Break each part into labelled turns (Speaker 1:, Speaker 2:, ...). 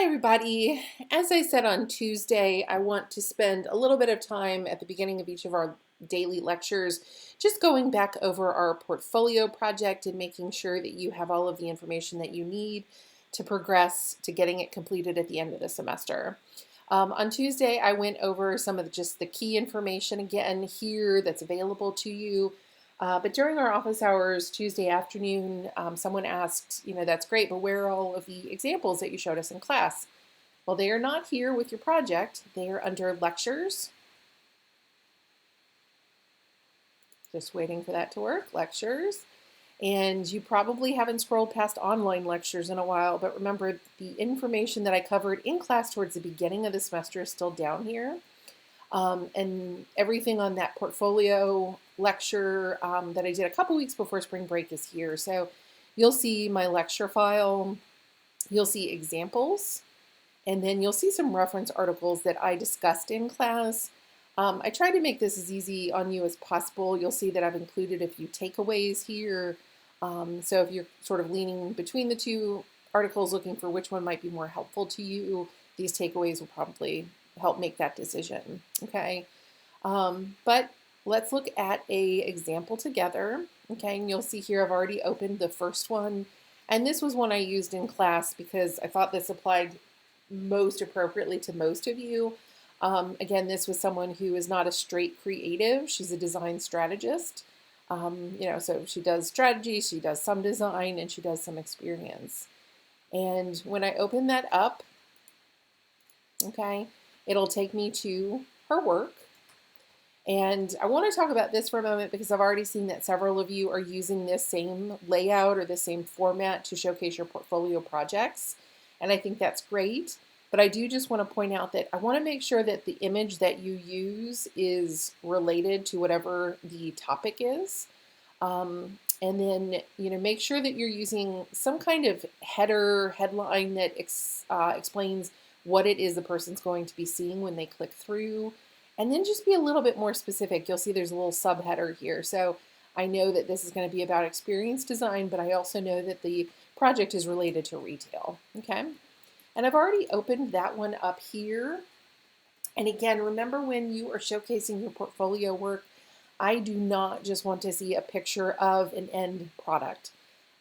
Speaker 1: Hi, everybody. As I said on Tuesday, I want to spend a little bit of time at the beginning of each of our daily lectures just going back over our portfolio project and making sure that you have all of the information that you need to progress to getting it completed at the end of the semester. On Tuesday, I went over some of just the key information again here that's available to you. But during our office hours Tuesday afternoon, someone asked, that's great, but where are all of the examples that you showed us in class? Well, they are not here with your project. They are under lectures. Just waiting for that to work, lectures. And you probably haven't scrolled past online lectures in a while, but remember the information that I covered in class towards the beginning of the semester is still down here. And everything on that portfolio lecture that I did a couple weeks before spring break is here. So you'll see my lecture file, you'll see examples, and then you'll see some reference articles that I discussed in class. I tried to make this as easy on you as possible. You'll see that I've included a few takeaways here. So if you're sort of leaning between the two articles looking for which one might be more helpful to you, these takeaways will probably help make that decision, okay? But let's look at a example together, okay? And you'll see here I've already opened the first one, and this was one I used in class because I thought this applied most appropriately to most of you. Again, this was someone who is not a straight creative. She's a design strategist. So she does strategy, she does some design, and she does some experience. And when I open that up, okay, it'll take me to her work. And I want to talk about this for a moment because I've already seen that several of you are using this same layout or the same format to showcase your portfolio projects. And I think that's great. But I do just want to point out that I want to make sure that the image that you use is related to whatever the topic is. And then, make sure that you're using some kind of headline that explains what it is the person's going to be seeing when they click through. And then just be a little bit more specific. You'll see there's a little subheader here. So I know that this is going to be about experience design, but I also know that the project is related to retail, okay? And I've already opened that one up here. And again, remember when you are showcasing your portfolio work, I do not just want to see a picture of an end product.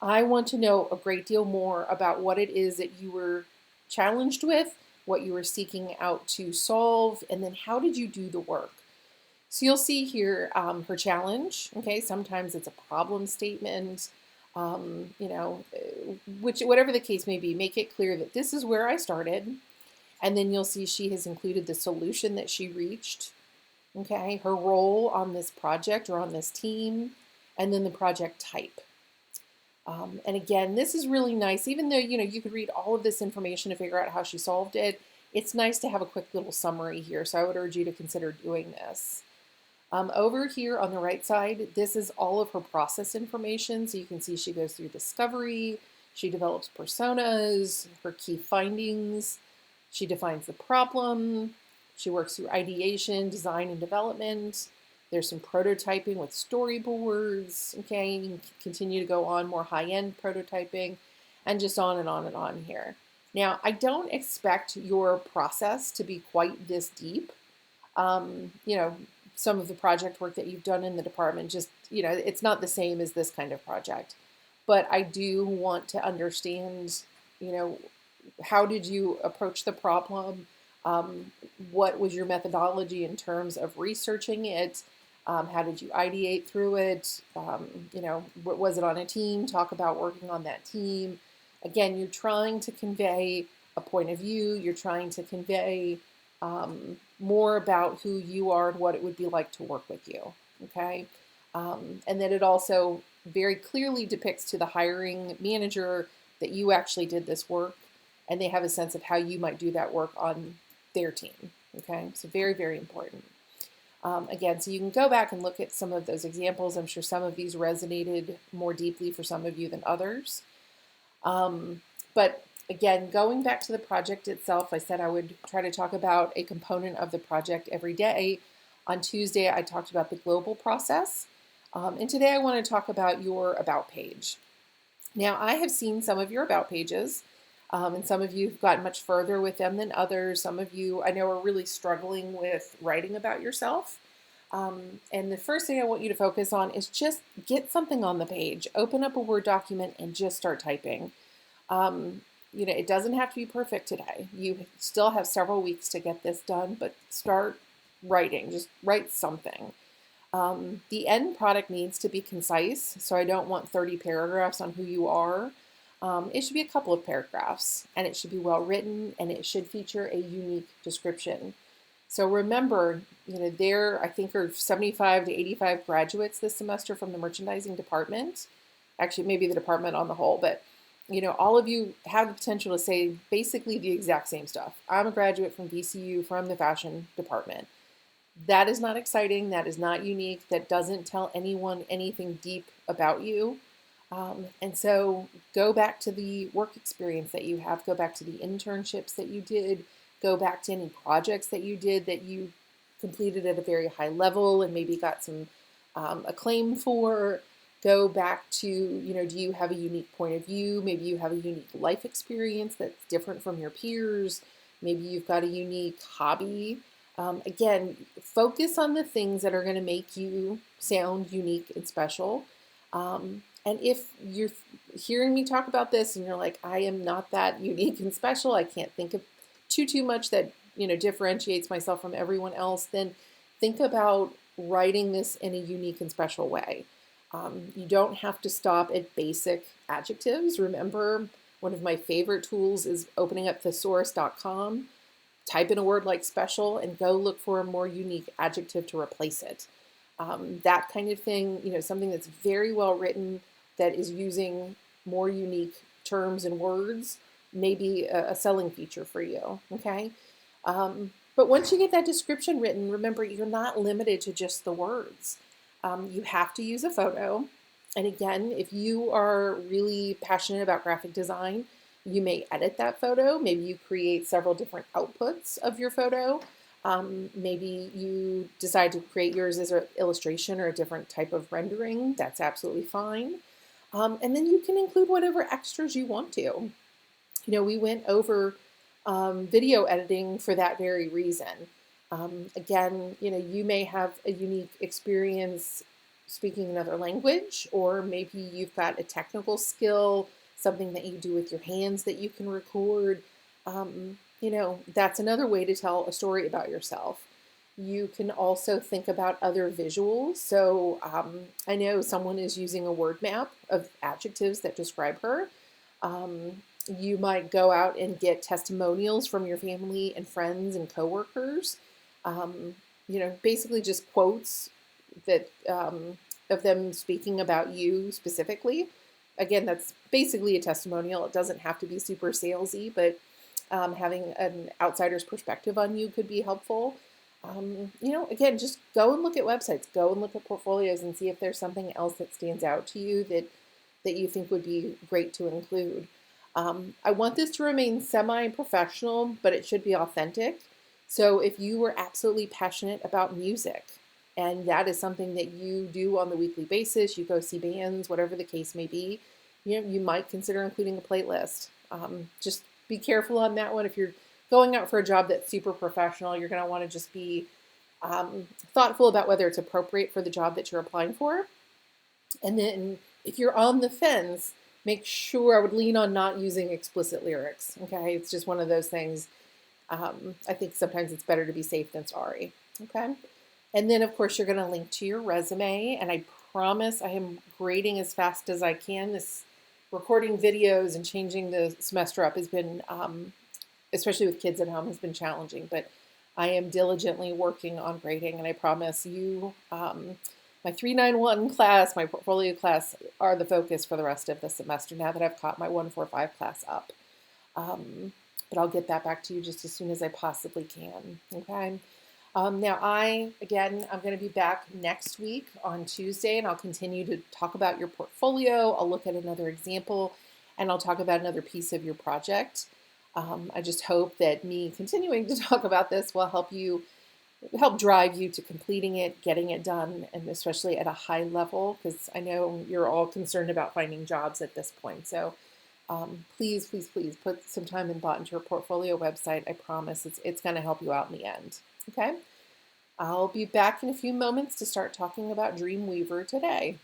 Speaker 1: I want to know a great deal more about what it is that you were challenged with, what you were seeking out to solve, and then how did you do the work? So you'll see here her challenge, okay? Sometimes it's a problem statement, whatever the case may be, make it clear that this is where I started. And then you'll see she has included the solution that she reached, okay? Her role on this project or on this team, and then the project type. And again, this is really nice. Even though, you could read all of this information to figure out how she solved it, it's nice to have a quick little summary here. So I would urge you to consider doing this. Over here on the right side, this is all of her process information. So you can see she goes through discovery, she develops personas, her key findings, she defines the problem, she works through ideation, design, and development. There's some prototyping with storyboards, okay? You can continue to go on, more high-end prototyping, and just on and on and on here. Now, I don't expect your process to be quite this deep. Some of the project work that you've done in the department, just, it's not the same as this kind of project. But I do want to understand, how did you approach the problem? What was your methodology in terms of researching it? How did you ideate through it? Was it on a team? Talk about working on that team. Again, you're trying to convey a point of view. You're trying to convey more about who you are and what it would be like to work with you, okay? And then it also very clearly depicts to the hiring manager that you actually did this work, and they have a sense of how you might do that work on their team, okay? So very, very important. Again, so you can go back and look at some of those examples. I'm sure some of these resonated more deeply for some of you than others. But again, going back to the project itself, I said I would try to talk about a component of the project every day. On Tuesday, I talked about the global process. And today I want to talk about your About page. Now, I have seen some of your About pages. And some of you have gotten much further with them than others. Some of you I know are really struggling with writing about yourself. And the first thing I want you to focus on is just get something on the page. Open up a Word document and just start typing. It doesn't have to be perfect today. You still have several weeks to get this done, but start writing. Just write something. The end product needs to be concise, so I don't want 30 paragraphs on who you are. It should be a couple of paragraphs, and it should be well written, and it should feature a unique description. So remember, there I think are 75 to 85 graduates this semester from the merchandising department. Actually, maybe the department on the whole, but all of you have the potential to say basically the exact same stuff. I'm a graduate from VCU from the fashion department. That is not exciting. That is not unique. That doesn't tell anyone anything deep about you. And so go back to the work experience that you have. Go back to the internships that you did. Go back to any projects that you did that you completed at a very high level and maybe got some acclaim for. Go back to, do you have a unique point of view? Maybe you have a unique life experience that's different from your peers. Maybe you've got a unique hobby. Again, focus on the things that are going to make you sound unique and special. And if you're hearing me talk about this and you're like, I am not that unique and special, I can't think of too much that, differentiates myself from everyone else, then think about writing this in a unique and special way. You don't have to stop at basic adjectives. Remember, one of my favorite tools is opening up thesaurus.com, type in a word like special, and go look for a more unique adjective to replace it. That kind of thing, something that's very well written that is using more unique terms and words, maybe a selling feature for you, okay? But once you get that description written, remember, you're not limited to just the words. You have to use a photo. And again, if you are really passionate about graphic design, you may edit that photo. Maybe you create several different outputs of your photo. Maybe you decide to create yours as an illustration or a different type of rendering. That's absolutely fine. And then you can include whatever extras you want to. We went over video editing for that very reason. Again, you may have a unique experience speaking another language, or maybe you've got a technical skill, something that you do with your hands that you can record. That's another way to tell a story about yourself. You can also think about other visuals. So I know someone is using a word map of adjectives that describe her. You might go out and get testimonials from your family and friends and coworkers. Basically just quotes that of them speaking about you specifically. Again, that's basically a testimonial. It doesn't have to be super salesy, but having an outsider's perspective on you could be helpful. Again, just go and look at websites, go and look at portfolios and see if there's something else that stands out to you that you think would be great to include. I want this to remain semi-professional, but it should be authentic. So if you were absolutely passionate about music, and that is something that you do on the weekly basis, you go see bands, whatever the case may be, you might consider including a playlist. Just be careful on that one. If you're going out for a job that's super professional, you're going to want to just be thoughtful about whether it's appropriate for the job that you're applying for. And then if you're on the fence, make sure I would lean on not using explicit lyrics. Okay, it's just one of those things. I think sometimes it's better to be safe than sorry. Okay, and then of course you're going to link to your resume, and I promise I am grading as fast as I can. This recording videos and changing the semester up has been, especially with kids at home, has been challenging, but I am diligently working on grading, and I promise you, my 391 class, my portfolio class, are the focus for the rest of the semester now that I've caught my 145 class up. But I'll get that back to you just as soon as I possibly can, okay? Now I'm going to be back next week on Tuesday, and I'll continue to talk about your portfolio. I'll look at another example, and I'll talk about another piece of your project. I just hope that me continuing to talk about this will help drive you to completing it, getting it done, and especially at a high level, because I know you're all concerned about finding jobs at this point. So Please, please, please put some time and thought into your portfolio website. I promise it's going to help you out in the end. Okay? I'll be back in a few moments to start talking about Dreamweaver today.